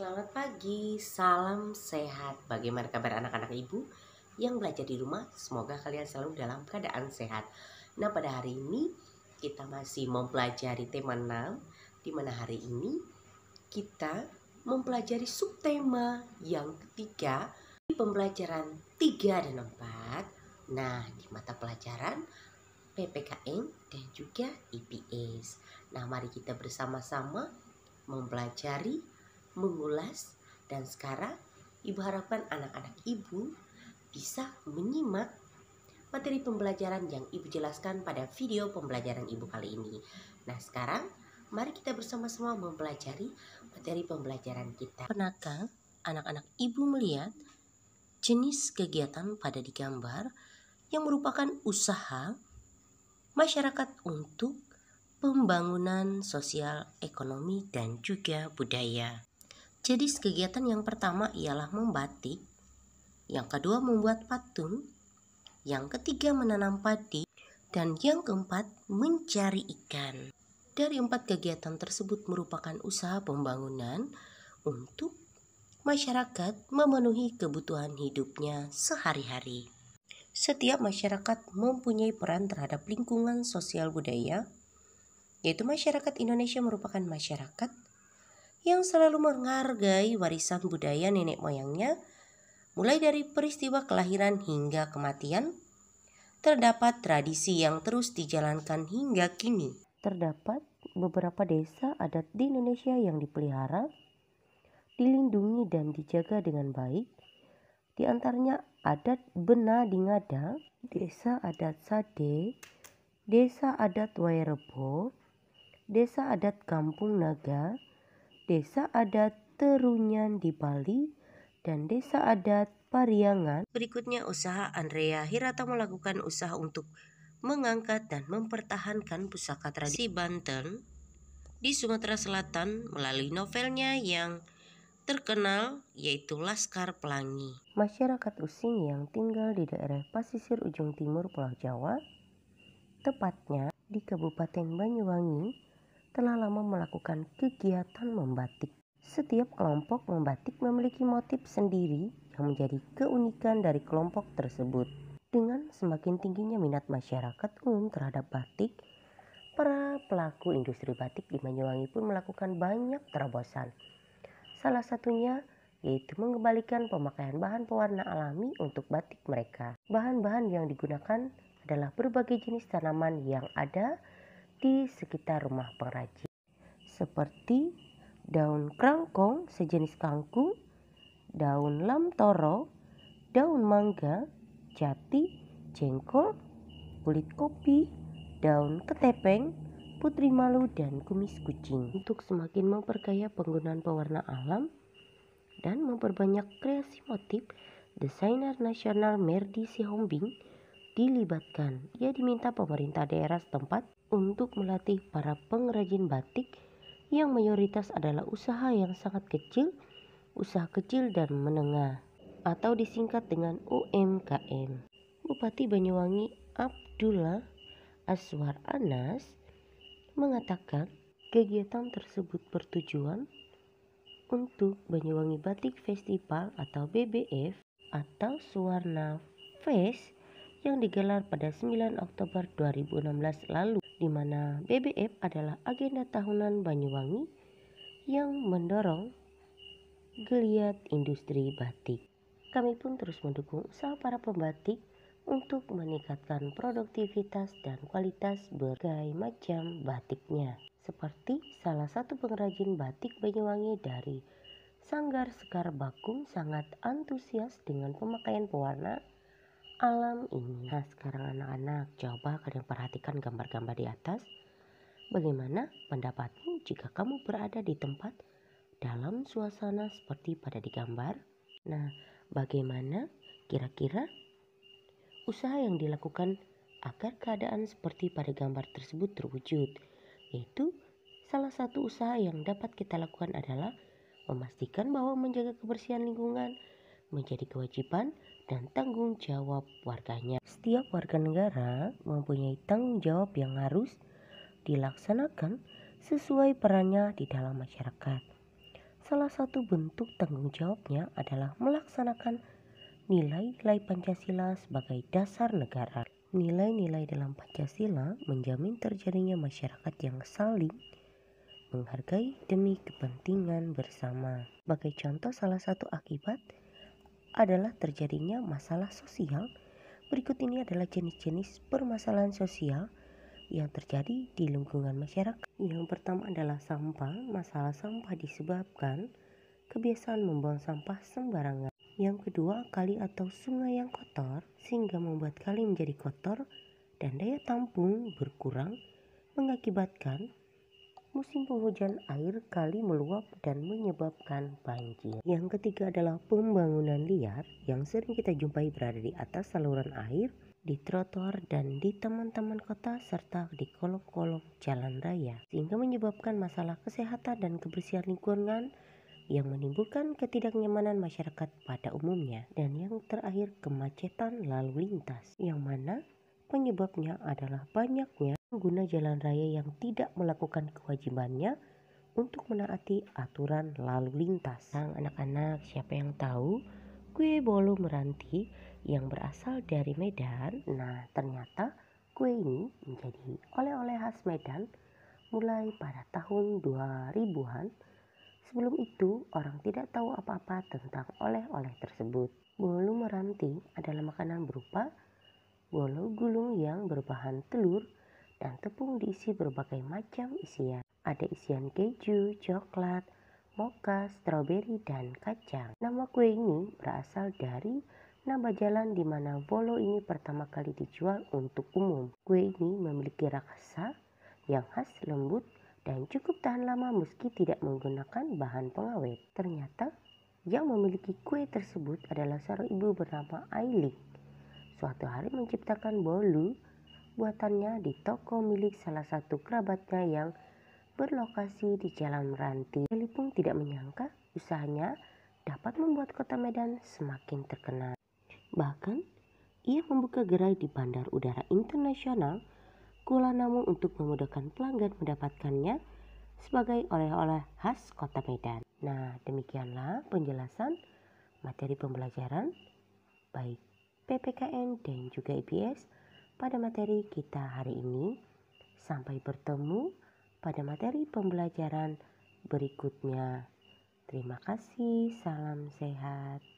Selamat pagi, salam sehat. Bagaimana kabar anak-anak ibu yang belajar di rumah? Semoga kalian selalu dalam keadaan sehat. Nah, pada hari ini kita masih mempelajari tema 6, di mana hari ini kita mempelajari subtema yang ketiga di pembelajaran 3 dan 4. Nah, di mata pelajaran PPKN dan juga IPS. Nah, mari kita bersama-sama mempelajari, mengulas, dan sekarang ibu harapkan anak-anak ibu bisa menyimak materi pembelajaran yang ibu jelaskan pada video pembelajaran ibu kali ini. Nah, sekarang mari kita bersama-sama mempelajari materi pembelajaran kita. Pernahkah anak-anak ibu melihat jenis kegiatan pada digambar yang merupakan usaha masyarakat untuk pembangunan sosial, ekonomi, dan juga budaya? Jadi kegiatan yang pertama ialah membatik, yang kedua membuat patung, yang ketiga menanam padi, dan yang keempat mencari ikan. Dari 4 kegiatan tersebut merupakan usaha pembangunan untuk masyarakat memenuhi kebutuhan hidupnya sehari-hari. Setiap masyarakat mempunyai peran terhadap lingkungan sosial budaya, yaitu masyarakat Indonesia merupakan masyarakat yang selalu menghargai warisan budaya nenek moyangnya, mulai dari peristiwa kelahiran hingga kematian. Terdapat tradisi yang terus dijalankan hingga kini. Terdapat beberapa desa adat di Indonesia yang dipelihara, dilindungi dan dijaga dengan baik. Di antaranya adat Bena di Ngada, desa adat Sade, desa adat Wairebo, desa adat Kampung Naga, desa adat Terunyan di Bali, dan desa adat Pariangan. Berikutnya usaha Andrea Hirata melakukan usaha untuk mengangkat dan mempertahankan pusaka tradisi Banten di Sumatera Selatan melalui novelnya yang terkenal yaitu Laskar Pelangi. Masyarakat Using yang tinggal di daerah pasisir ujung timur Pulau Jawa, tepatnya di Kabupaten Banyuwangi, telah lama melakukan kegiatan membatik. Setiap kelompok membatik memiliki motif sendiri yang menjadi keunikan dari kelompok tersebut. Dengan semakin tingginya minat masyarakat umum terhadap batik, para pelaku industri batik di Banyuwangi pun melakukan banyak terobosan. Salah satunya yaitu mengembalikan pemakaian bahan pewarna alami untuk batik mereka. Bahan-bahan yang digunakan adalah berbagai jenis tanaman yang ada di sekitar rumah pengrajin, seperti daun krangkong sejenis kangkung, daun lamtoro, daun mangga, jati, jengkol, kulit kopi, daun ketepeng, putri malu, dan kumis kucing. Untuk semakin memperkaya penggunaan pewarna alam dan memperbanyak kreasi motif, desainer nasional Merdi Sihombing dilibatkan. Ia diminta pemerintah daerah setempat untuk melatih para pengrajin batik yang mayoritas adalah usaha yang sangat kecil, usaha kecil dan menengah, atau disingkat dengan UMKM. Bupati Banyuwangi Abdullah Aswar Anas mengatakan kegiatan tersebut bertujuan untuk Banyuwangi Batik Festival atau BBF atau Suwarna Fest yang digelar pada 9 Oktober 2016 lalu, di mana BBF adalah agenda tahunan Banyuwangi yang mendorong geliat industri batik. Kami pun terus mendukung usaha para pembatik untuk meningkatkan produktivitas dan kualitas berbagai macam batiknya. Seperti salah satu pengrajin batik Banyuwangi dari Sanggar Sekar Bakung sangat antusias dengan pemakaian pewarna alam ini. Nah, sekarang anak-anak, coba kalian perhatikan gambar-gambar di atas. Bagaimana pendapatmu jika kamu berada di tempat dalam suasana seperti pada digambar? Nah, bagaimana kira-kira usaha yang dilakukan agar keadaan seperti pada gambar tersebut terwujud? Yaitu salah satu usaha yang dapat kita lakukan adalah memastikan bahwa menjaga kebersihan lingkungan menjadi kewajiban dan tanggung jawab warganya. Setiap warga negara mempunyai tanggung jawab yang harus dilaksanakan sesuai perannya di dalam masyarakat. Salah satu bentuk tanggung jawabnya adalah melaksanakan nilai-nilai Pancasila sebagai dasar negara. Nilai-nilai dalam Pancasila menjamin terjadinya masyarakat yang saling menghargai demi kepentingan bersama. Sebagai contoh, salah satu akibat adalah terjadinya masalah sosial. Berikut ini adalah jenis-jenis permasalahan sosial yang terjadi di lingkungan masyarakat. Yang pertama adalah sampah. Masalah sampah disebabkan kebiasaan membuang sampah sembarangan. Yang kedua, kali atau sungai yang kotor sehingga membuat kali menjadi kotor dan daya tampung berkurang, mengakibatkan musim penghujan air kali meluap dan menyebabkan banjir. Yang ketiga adalah pembangunan liar yang sering kita jumpai berada di atas saluran air, di trotoar dan di taman-taman kota serta di kolong-kolong jalan raya, sehingga menyebabkan masalah kesehatan dan kebersihan lingkungan yang menimbulkan ketidaknyamanan masyarakat pada umumnya. Dan yang terakhir, kemacetan lalu lintas, yang mana penyebabnya adalah banyaknya pengguna jalan raya yang tidak melakukan kewajibannya untuk menaati aturan lalu lintas. Nah, anak-anak, siapa yang tahu kue bolu meranti yang berasal dari Medan? Nah, ternyata kue ini menjadi oleh-oleh khas Medan mulai pada tahun 2000-an. Sebelum itu, orang tidak tahu apa-apa tentang oleh-oleh tersebut. Bolu meranti adalah makanan berupa bolu gulung yang berbahan telur dan tepung diisi berbagai macam isian. Ada isian keju, coklat, mocha, stroberi, dan kacang. Nama kue ini berasal dari nama jalan di mana bolu ini pertama kali dijual untuk umum. Kue ini memiliki rasa yang khas, lembut, dan cukup tahan lama meski tidak menggunakan bahan pengawet. Ternyata yang memiliki kue tersebut adalah seorang ibu bernama Aileen. Suatu hari menciptakan bolu buatannya di toko milik salah satu kerabatnya yang berlokasi di Jalan Meranti. Aileen pun tidak menyangka usahanya dapat membuat kota Medan semakin terkenal. Bahkan ia membuka gerai di Bandar Udara Internasional Kuala Namu untuk memudahkan pelanggan mendapatkannya sebagai oleh-oleh khas kota Medan. Nah, demikianlah penjelasan materi pembelajaran baik PPKN dan juga IPS pada materi kita hari ini. Sampai bertemu pada materi pembelajaran berikutnya. Terima kasih, salam sehat.